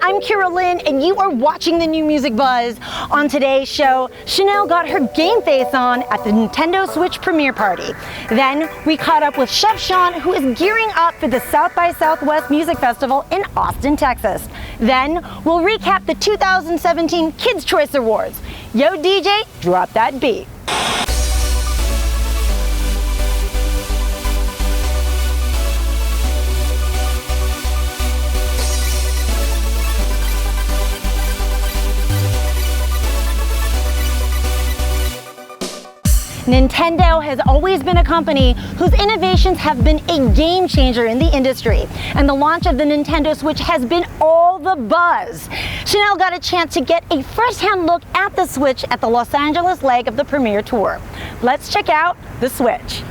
I'm Kira Lynn, and you are watching the New Music Buzz. On today's show, Chanel got her game face on at the Nintendo Switch premiere party. Then we caught up with Chef Shawn, who is gearing up for the South by Southwest Music Festival in Austin, Texas. Then we'll recap the 2017 Kids' Choice Awards. Yo, DJ, drop that beat. Nintendo has always been a company whose innovations have been a game changer in the industry, and the launch of the Nintendo Switch has been all the buzz. Chanel got a chance to get a first-hand look at the Switch at the Los Angeles leg of the premiere tour. Let's check out the Switch.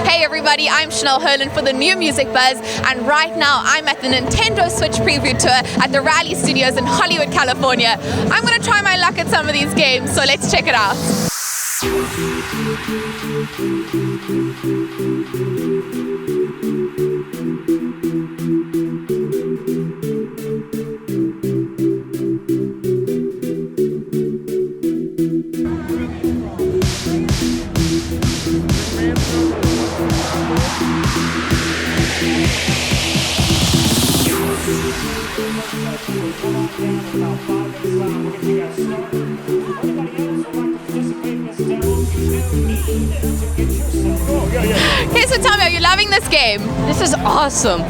Hey everybody, I'm Chanel Herland for the New Music Buzz, and right now I'm at the Nintendo Switch preview tour at the Raleigh Studios in Hollywood, California. I'm going to try my luck at some of these games, so let's check it out. Okay, so tell me, are you loving this game? This is awesome.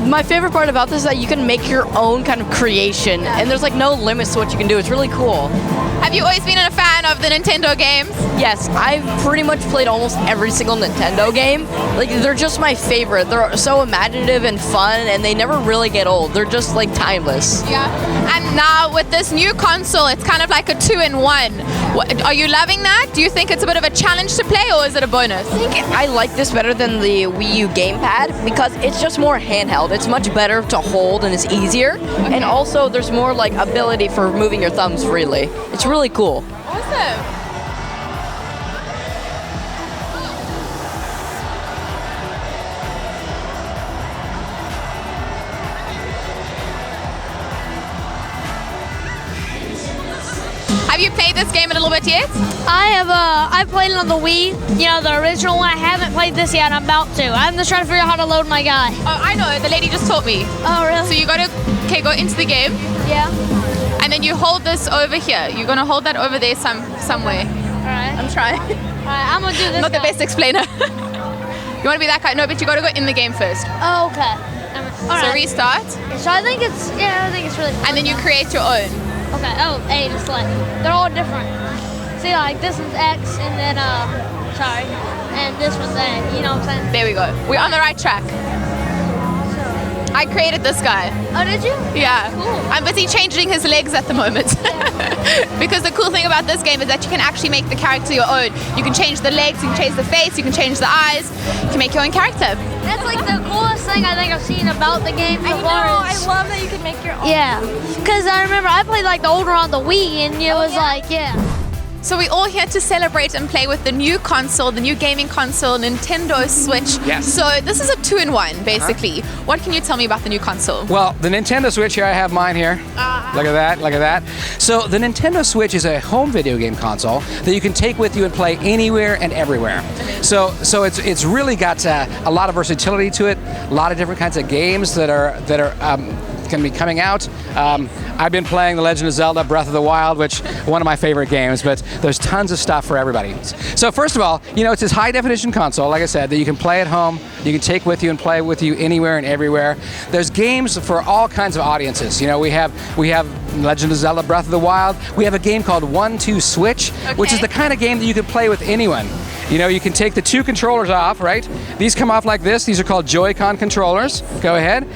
My favorite part about this is that you can make your own kind of creation, and there's like no limits to what you can do. It's really cool. Have you always been a fan of the Nintendo games? Yes, I've pretty much played almost every single Nintendo game. Like, they're just my favorite. They're so imaginative and fun, and they never really get old. They're just like timeless. Yeah, and now with this new console, it's kind of like a 2-in-1. Are you loving that? Do you think it's a bit of a challenge to play, or is it a bonus? I think I like this better than the Wii U gamepad because it's just more handheld. It's much better to hold and it's easier. Okay. And also there's more like ability for moving your thumbs freely. It's really cool. Awesome. Have you played this game a little bit yet? I have. I played it on the Wii, you know, the original one. I haven't played this yet. I'm about to. I'm just trying to figure out how to load my guy. Oh, I know. The lady just taught me. Oh, really? So you got to, go into the game. Yeah. And then you hold this over here. You're going to hold that over there somewhere. All right. I'm trying. All right, I'm going to do this. Not the best explainer. You want to be that guy? No, but you got to go in the game first. Oh, okay. All so right. restart. So I think it's really fun. And then you create your own. Okay. Oh, A to select. They're all different. See, like this one's X, and then and this one's A. You know what I'm saying? There we go. We're on the right track. I created this guy. Oh, did you? Yeah. Cool. I'm busy changing his legs at the moment. Yeah. Because the cool thing about this game is that you can actually make the character your own. You can change the legs, you can change the face, you can change the eyes. You can make your own character. That's like the coolest thing I think I've seen about the game. I love that you can make your own. Yeah, because I remember I played like the older on the Wii, and it was like, yeah. So we're all here to celebrate and play with the new console, the new gaming console, Nintendo Switch. Yes. So this is a 2-in-1, basically. What can you tell me about the new console? Well, the Nintendo Switch here, I have mine here. Look at that, look at that. So the Nintendo Switch is a home video game console that you can take with you and play anywhere and everywhere. So it's really got a lot of versatility to it, a lot of different kinds of games that are going to be coming out. I've been playing The Legend of Zelda Breath of the Wild, which one of my favorite games, but there's tons of stuff for everybody. So first of all, it's this high definition console, like I said, that you can play at home, you can take with you and play with you anywhere and everywhere. There's games for all kinds of audiences. We have Legend of Zelda Breath of the Wild. We have a game called 1-2 Switch, which is the kind of game that you can play with anyone. You know, you can take the two controllers off, right? These come off like this. These are called Joy-Con controllers. Go ahead.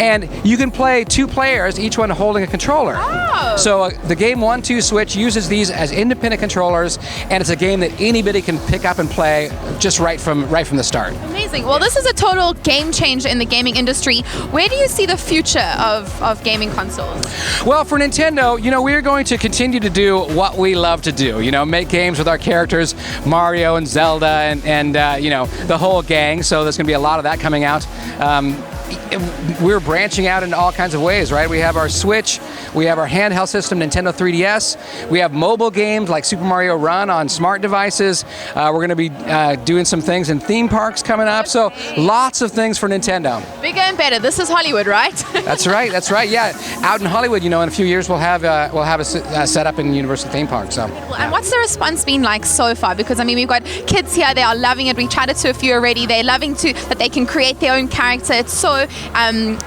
And you can play 2 players, each one holding a controller. Oh. So the Game 1-2 Switch uses these as independent controllers, and it's a game that anybody can pick up and play just right from the start. Amazing. Well, this is a total game changer in the gaming industry. Where do you see the future of gaming consoles? Well, for Nintendo, you know, we're going to continue to do what we love to do. You know, make games with our characters, Mario and Zelda and you know, the whole gang. So there's going to be a lot of that coming out. We're branching out in all kinds of ways, right? We have our Switch, we have our handheld system, Nintendo 3DS, we have mobile games like Super Mario Run on smart devices. We're going to be doing some things in theme parks coming up, so lots of things for Nintendo. Bigger and better. This is Hollywood, right? That's right, that's right. Yeah, out in Hollywood, you know, in a few years we'll have a setup in Universal theme park. So. And what's the response been like so far? Because I mean, we've got kids here; they are loving it. We chatted to a few already. They're loving that they can create their own character. It's so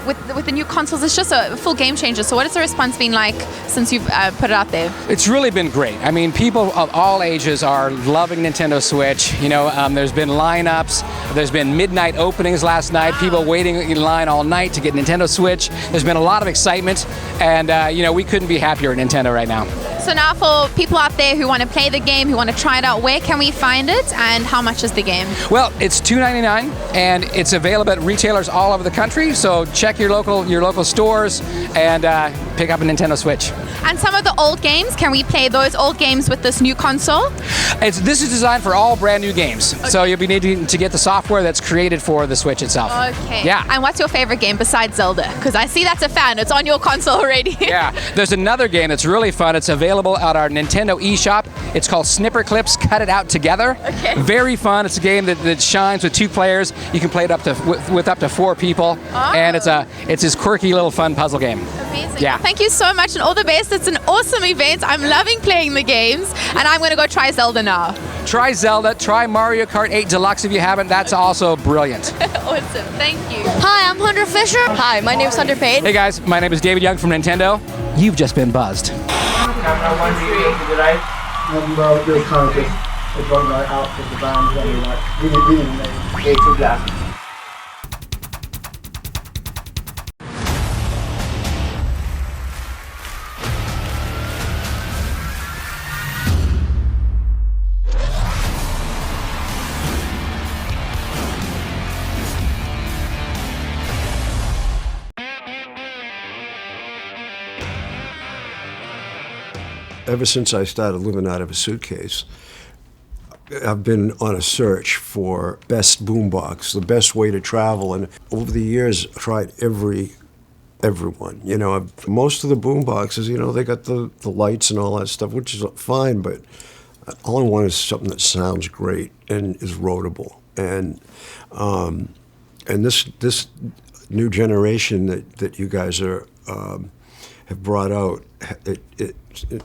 with the new consoles, it's just a full game changer. So, what has the response been like since you've put it out there? It's really been great. I mean, people of all ages are loving Nintendo Switch. You know, there's been lineups. There's been midnight openings last night. People waiting in line all night to get Nintendo Switch. There's been a lot of excitement, and you know, we couldn't be happier at Nintendo right now. So now for people out there who want to play the game, who want to try it out, where can we find it and how much is the game? Well, it's $2.99 and it's available at retailers all over the country. So check your local stores and pick up a Nintendo Switch. And some of the old games, can we play those old games with this new console? This is designed for all brand new games. Okay. So you'll be needing to get the software that's created for the Switch itself. Okay. Yeah. And what's your favorite game besides Zelda? Because I see that's a fan. It's on your console already. Yeah. There's another game that's really fun. It's available at our Nintendo eShop. It's called Snipper Clips Cut It Out Together. Okay. Very fun. It's a game that shines with 2 players. You can play it with up to 4 people. Oh. And it's this quirky little fun puzzle game. Amazing. Yeah. Well, thank you so much and all the best. It's an awesome event. I'm loving playing the games and I'm going to go try Zelda now. Try Zelda. Try Mario Kart 8 Deluxe if you haven't. That's also brilliant. Awesome. Thank you. Hi, I'm Hunter Fisher. Hi, my name's Hunter Payne. Hey guys, my name is David Young from Nintendo. You've just been buzzed. Well, your contest is one right out of the band when you're like really into that. Ever since I started living out of a suitcase, I've been on a search for best boombox, the best way to travel, and over the years, I've tried everyone. You know, most of the boomboxes, you know, they got the lights and all that stuff, which is fine, but all I want is something that sounds great and is roadable. And this new generation that you guys have brought out, it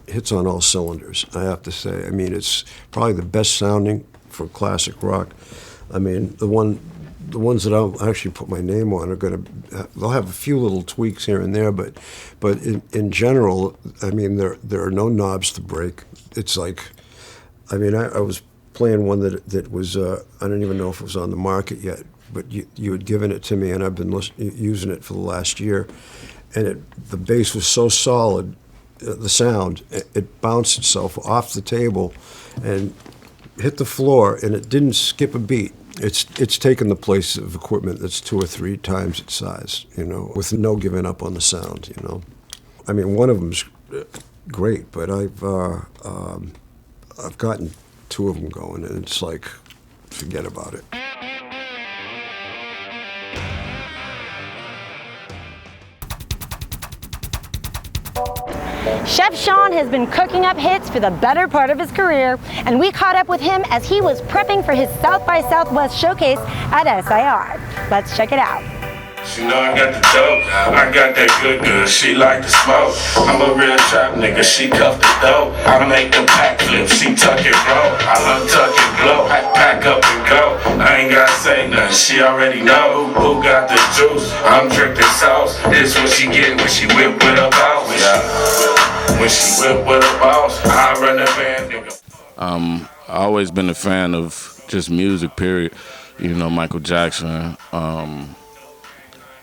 hits on all cylinders, I have to say. I mean, it's probably the best sounding for classic rock. I mean, the ones that I'll actually put my name on they'll have a few little tweaks here and there, but in general, I mean, there are no knobs to break. It's like, I mean, I was playing one that was, I don't even know if it was on the market yet, but you had given it to me, and I've been using it for the last year, and the bass was so solid, the sound, it bounced itself off the table and hit the floor, and it didn't skip a beat. It's taken the place of equipment that's 2 or 3 times its size, you know, with no giving up on the sound, you know. I mean, one of them's great, but I've gotten 2 of them going, and it's like, forget about it. Chef Shawn has been cooking up hits for the better part of his career, and we caught up with him as he was prepping for his South by Southwest showcase at SIR. Let's check it out. She know I got the dope, I got that good, she like to smoke. I'm a real trap nigga, she cuff the dope. I make the pack flip, she tuck it roll. I love tuck and blow, pack up and go. I ain't gotta say nothing, she already know who got the juice. I'm dripping sauce, this what she get when she whip with her boss. Yeah. When she whip with her boss, I run the band, nigga. I always been a fan of just music, period. You know, Michael Jackson, a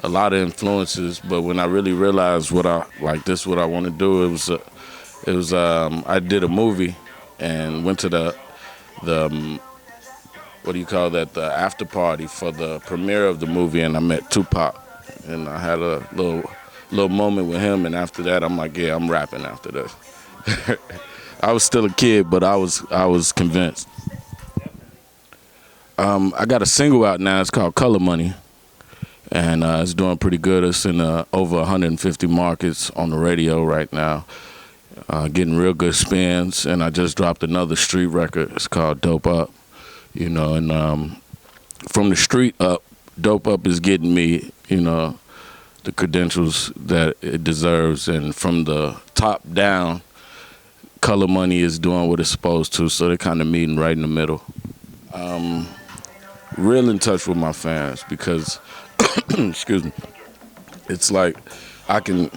lot of influences. But when I really realized this is what I want to do, it was I did a movie and went to the what do you call that, the after party for the premiere of the movie, and I met Tupac, and I had a little moment with him, and after that I'm like, yeah, I'm rapping after this. I was still a kid, but I was convinced. I got a single out now. It's called Color Money, and it's doing pretty good. It's in over 150 markets on the radio right now, getting real good spins. And I just dropped another street record. It's called Dope Up, you know. And from the street up, Dope Up is getting me, you know, the credentials that it deserves. And from the top down, Color Money is doing what it's supposed to. So they're kind of meeting right in the middle. Real in touch with my fans because, excuse me, it's like I can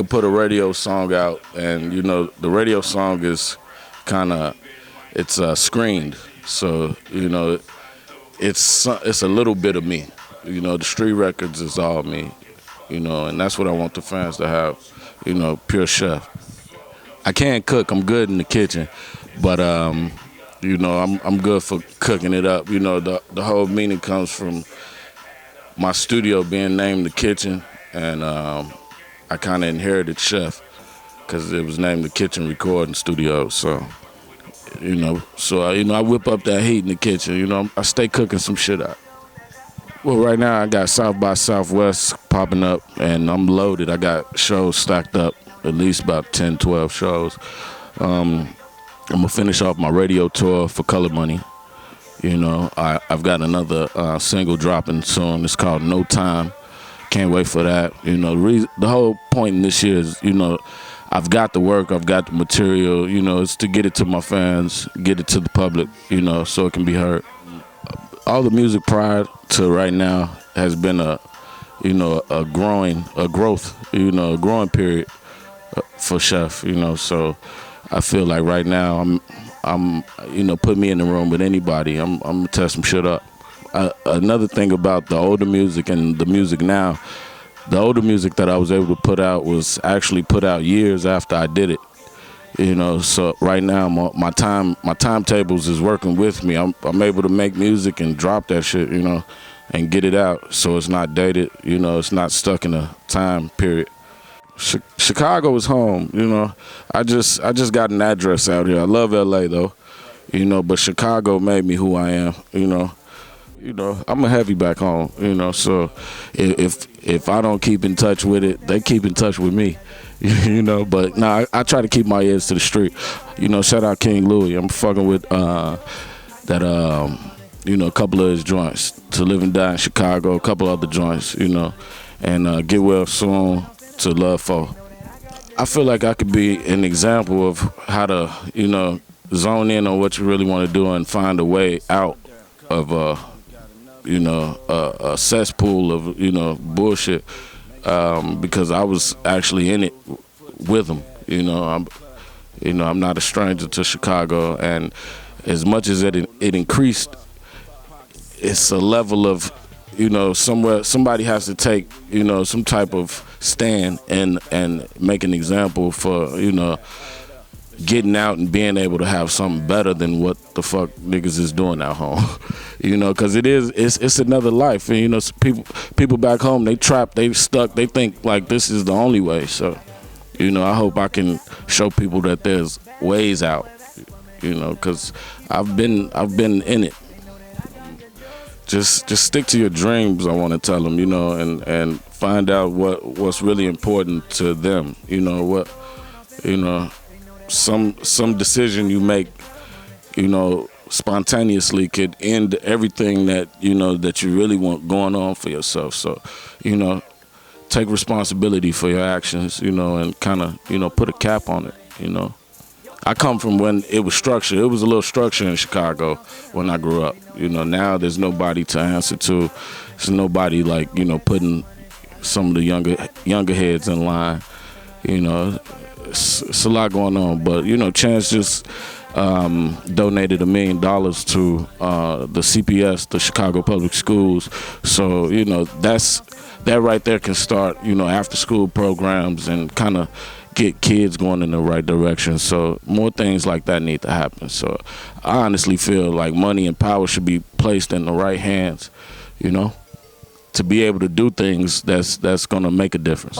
put a radio song out, and you know the radio song is it's screened, so you know it's a little bit of me. You know, the street records is all me. You know, and that's what I want the fans to have. You know, pure chef. I can't cook. I'm good in the kitchen, but you know, I'm good for cooking it up. You know, the whole meaning comes from my studio being named The Kitchen, and I kind of inherited Chef because it was named The Kitchen Recording Studio. So, you know, I whip up that heat in the kitchen. You know, I stay cooking some shit out. Well, right now I got South by Southwest popping up, and I'm loaded. I got shows stacked up, at least about 10, 12 shows. I'm gonna finish off my radio tour for Color Money. You know, I've got another single dropping soon. It's called No Time. Can't wait for that. You know, the whole point in this year is, you know, I've got the work, I've got the material. You know, it's to get it to my fans, get it to the public. You know, so it can be heard. All the music prior to right now has been a growth, you know, a growing period for Chef. You know, so. I feel like right now I'm you know, put me in the room with anybody. I'm gonna test some shit up. Another thing about the older music and the music now, the older music that I was able to put out was actually put out years after I did it. You know, so right now my timetables is working with me. I'm able to make music and drop that shit, you know, and get it out so it's not dated. You know, it's not stuck in a time period. Chicago is home, you know. I just got an address out here. I love LA though, you know, but Chicago made me who I am, you know. You know, I'm a heavy back home, you know, so if I don't keep in touch with it, they keep in touch with me, you know. But nah, I try to keep my ears to the street. You know, shout out King Louis. I'm fucking with you know, a couple of his joints, To Live and Die in Chicago, a couple other joints, you know, and Get Well Soon, To Love For. I feel like I could be an example of how to, you know, zone in on what you really want to do and find a way out of you know, a cesspool of, you know, bullshit, because I was actually in it with them. You know, I'm not a stranger to Chicago, and as much as it increased, it's a level of, you know, somewhere somebody has to take, you know, some type of stand and make an example for, you know, getting out and being able to have something better than what the fuck niggas is doing at home. You know, because it's another life. And, you know, people back home, they trapped, they stuck, they think like this is the only way. So, you know, I hope I can show people that there's ways out, you know, because I've been in it. Just stick to your dreams, I want to tell them, you know, and find out what's really important to them. You know, what, you know, some decision you make, you know, spontaneously could end everything that, you know, that you really want going on for yourself. So, you know, take responsibility for your actions, you know, and kind of, you know, put a cap on it, you know. I come from when it was structure. It was a little structure in Chicago when I grew up. You know, now there's nobody to answer to. There's nobody like, you know, putting some of the younger heads in line. You know, it's a lot going on. But, you know, Chance just donated $1 million to the CPS, the Chicago Public Schools. So, you know, that right there can start, you know, after school programs and kind of get kids going in the right direction. So more things like that need to happen. So I honestly feel like money and power should be placed in the right hands, you know, to be able to do things that's going to make a difference.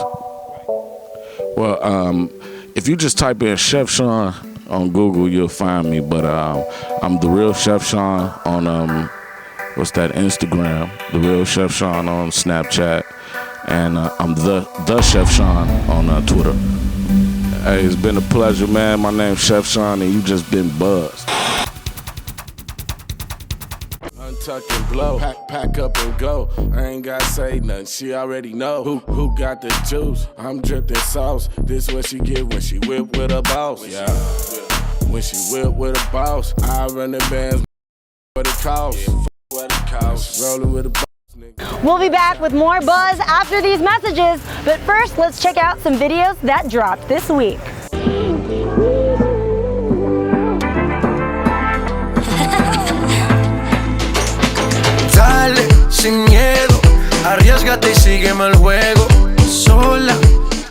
Well, if you just type in Chef Shawn on Google, you'll find me. But I'm the real Chef Shawn on what's that, Instagram, the real Chef Shawn on Snapchat, and I'm the Chef Shawn on Twitter. Hey, it's been a pleasure, man. My name's Chef Shawn, and you just been buzzed. Untuck and blow, pack up and go. I ain't gotta say nothing, she already know who got the juice. I'm dripping sauce. This what she get when she whip with a boss. Yeah, when she whip with a boss, I run the bands. What it costs? What it costs? Rolling with a boss. We'll be back with more buzz after these messages, but first let's check out some videos that dropped this week. Dale, sin miedo, arriésgate y sígueme el juego. Sola,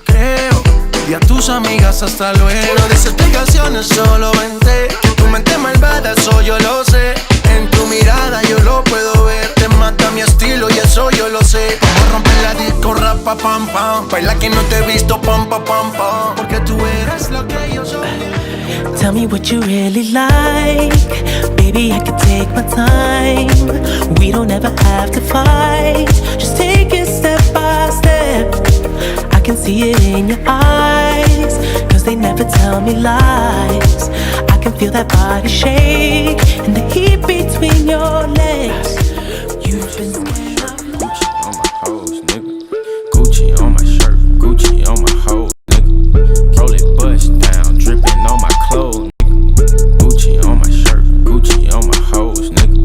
creo, y a tus amigas hasta luego. No des explicaciones, solo vente. Que tu mente malvada, eso yo lo sé. En tu mirada yo lo puedo ver. Te mata mi estilo y eso yo lo sé. Vamos a romper la disco, rapa, pam, pam. Baila que no te he visto, pam, pam, pam, pam. Porque tú eres lo que yo soy. Tell me what you really like. Baby, I can take my time. We don't ever have to fight. Just take it step by step. I can see it in your eyes, 'cause they never tell me lies. I can feel that body shake and the heat between your legs. You've been scared of Gucci on my hoes, nigga. Gucci on my shirt, Gucci on my hoes, nigga. Roll it bust down, dripping on my clothes, nigga. Gucci on my shirt, Gucci on my hoes, nigga.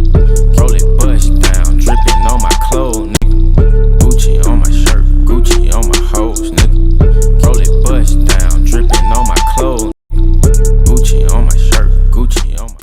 Roll it bust down, dripping on my clothes, nigga. Gucci on my shirt, Gucci on my hoes, nigga. Roll it bust down, dripping on my clothes. Gucci on my shirt, Gucci on my.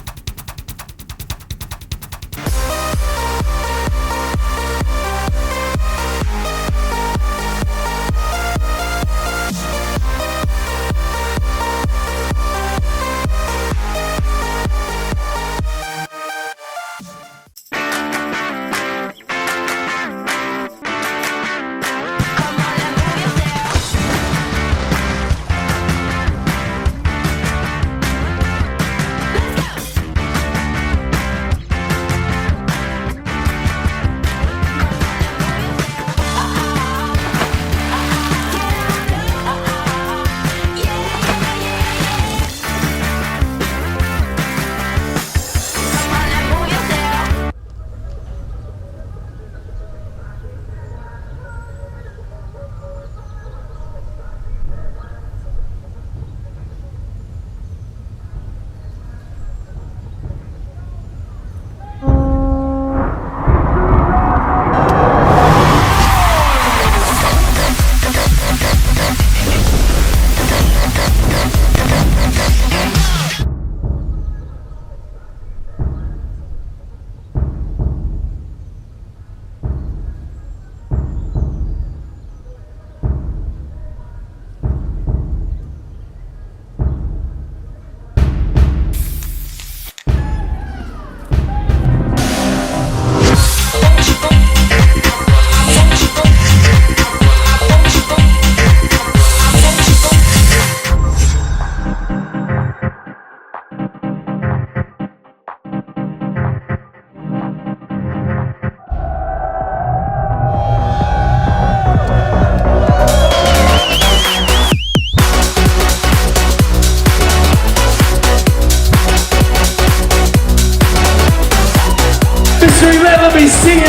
Let me see it.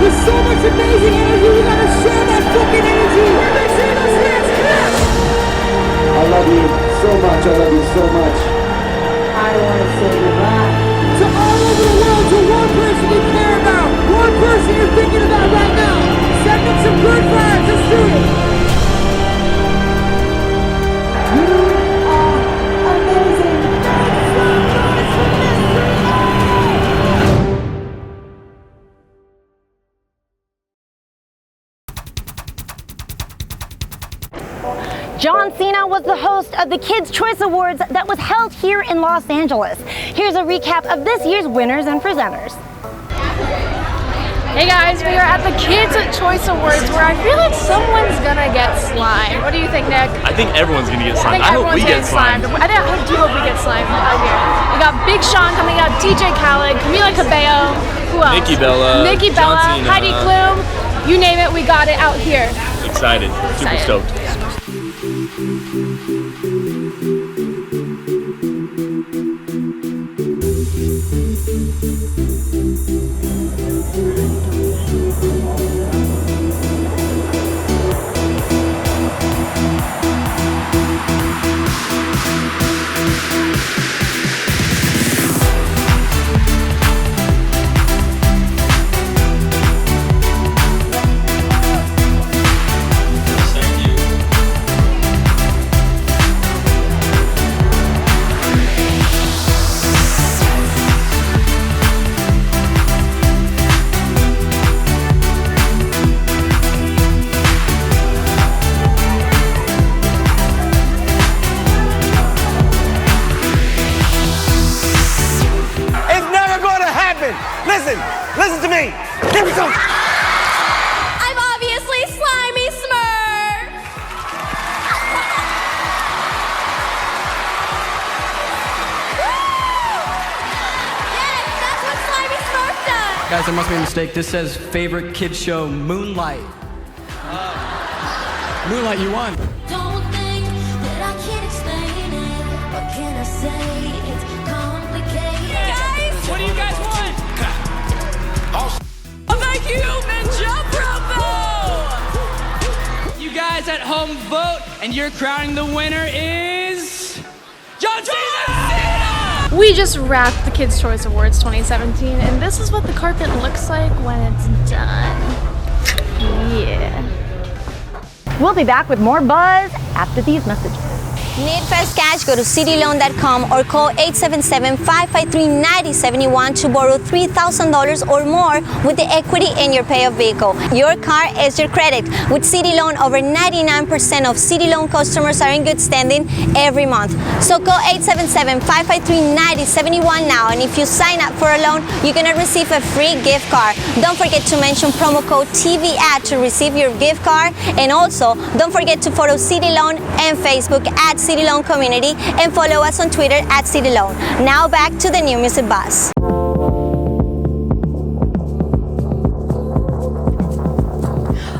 There's so much amazing energy. We gotta share that fucking energy. Let's see those hands clap. I love you so much. I love you so much. I don't want to say goodbye. To all over the world, to one person you care about, one person you're thinking about right now. Send it John Cena was the host of the Kids' Choice Awards that was held here in Los Angeles. Here's a recap of this year's winners and presenters. Hey guys, we are at the Kids' Choice Awards where I feel like someone's gonna get slimed. What do you think, Nick? I think everyone's gonna get slimed. I hope we get slimed. I do hope we get slimed out here. We got Big Sean coming out, DJ Khaled, Camila Cabello, who else? Nikki Bella, Heidi Klum, you name it, we got it out here. Excited. Super stoked. Listen to me. Here we go. I'm obviously Slimy Smurf. Yes, that's what Slimy Smurf does. Guys, there must be a mistake. This says favorite kids show, Moonlight. Moonlight, you won. Don't think that I can't explain it. What can I say? It's complicated. Guys, what do you guys want? The human jump rope. You guys at home vote, and your crowning the winner is John Cena! We just wrapped the Kids' Choice Awards 2017, and this is what the carpet looks like when it's done. Yeah. We'll be back with more buzz after these messages. Need fast cash? Go to cityloan.com or call 877-553-9071 to borrow $3,000 or more with the equity in your payoff vehicle. Your car is your credit. With City Loan, over 99% of City Loan customers are in good standing every month. So call 877-553-9071 now, and if you sign up for a loan, you're gonna receive a free gift card. Don't forget to mention promo code TVAD to receive your gift card, and also don't forget to follow City Loan and Facebook at City Loan Community, and follow us on Twitter at City Loan. Now back to the New Music Buzz.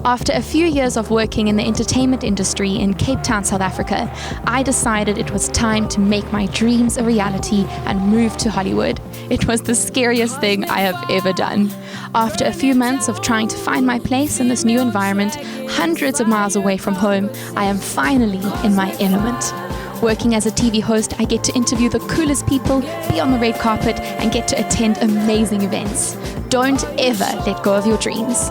After a few years of working in the entertainment industry in Cape Town, South Africa, I decided it was time to make my dreams a reality and move to Hollywood. It was the scariest thing I have ever done. After a few months of trying to find my place in this new environment, hundreds of miles away from home, I am finally in my element. Working as a TV host, I get to interview the coolest people, be on the red carpet, and get to attend amazing events. Don't ever let go of your dreams.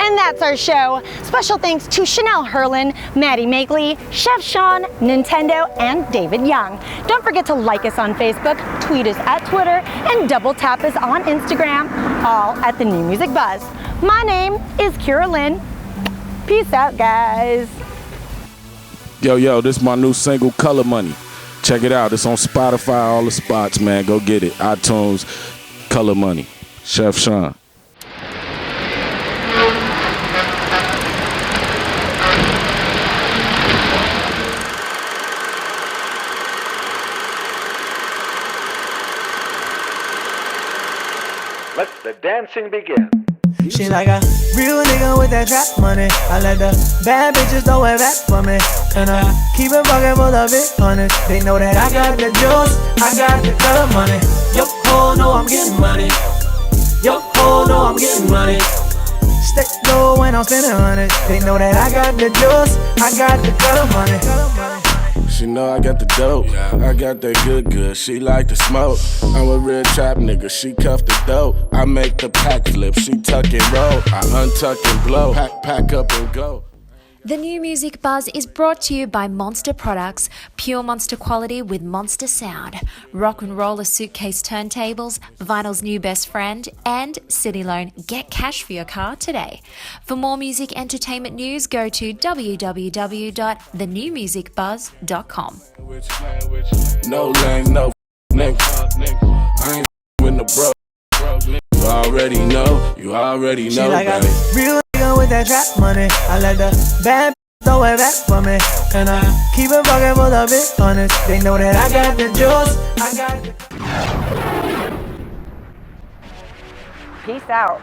And that's our show. Special thanks to Chanel Herlin, Maddie Makeley, Chef Shawn, Nintendo, and David Young. Don't forget to like us on Facebook, tweet us at Twitter, and double tap us on Instagram, all at the New Music Buzz. My name is Kira Lynn. Peace out, guys. Yo, this is my new single, Color Money. Check it out. It's on Spotify, all the spots, man. Go get it. iTunes, Color Money. Chef Shawn. Let the dancing begin. She like a real nigga with that trap money. I let the bad bitches throw it back for me, and I keep it fucking full of it honest. They know that I got the juice, I got the color money. Yo, ho, know I'm getting money. Yo, ho, know I'm getting money. Stay low when I'm spending honey. They know that I got the juice, I got the color money. She know I got the dope, I got that good. She like to smoke. I'm a real trap nigga, she cuff the dope. I make the pack flip, she tuck and roll. I untuck and blow, pack up and go. The New Music Buzz is brought to you by Monster Products, pure Monster quality with Monster sound, Rock and Roller Suitcase Turntables, Vinyl's new best friend, and City Loan. Get cash for your car today. For more music entertainment news, go to www.thenewmusicbuzz.com. No lane, no nigga. I ain't with the bro. You already know, She like a real nigga with that trap money. I let the bad throw it back for me. And I keep it fucking for the big honest. They know that I got the juice. I got the... Peace out.